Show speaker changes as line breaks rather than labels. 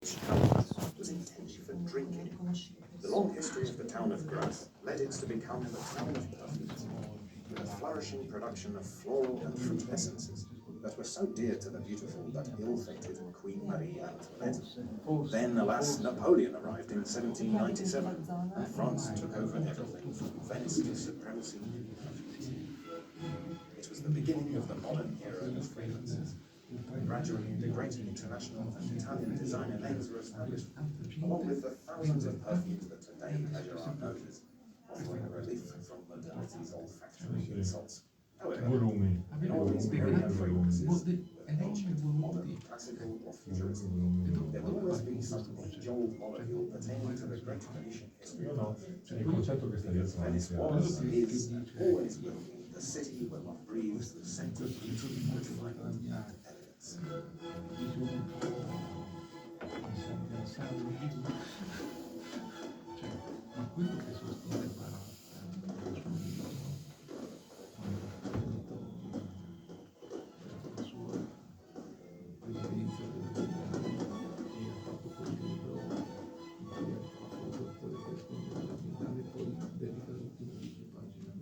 was intended for drinking. The long history of the town of Grasse led it to become the town of perfumes, with a flourishing production of floral and fruit essences that were so dear to the beautiful but ill-fated Queen Marie Antoinette. Then, alas, Napoleon arrived in 1797, and France took over everything from Venice's supremacy in perfumes. It was the beginning of the modern era of fragrances. Gradually, the great international and Italian designer names were established, along with the thousands of perfumes that today measure our noses, offering a relief from modernity's olfactory insults. However, in all these myriad fragrances, whether ancient, modern, classical, or futuristic, there will always be some age-old molecule pertaining to the great Venetian history of perfume. Because Venice was, is, and always will be the city where one breathes the scent of beauty, refinement, and elegance.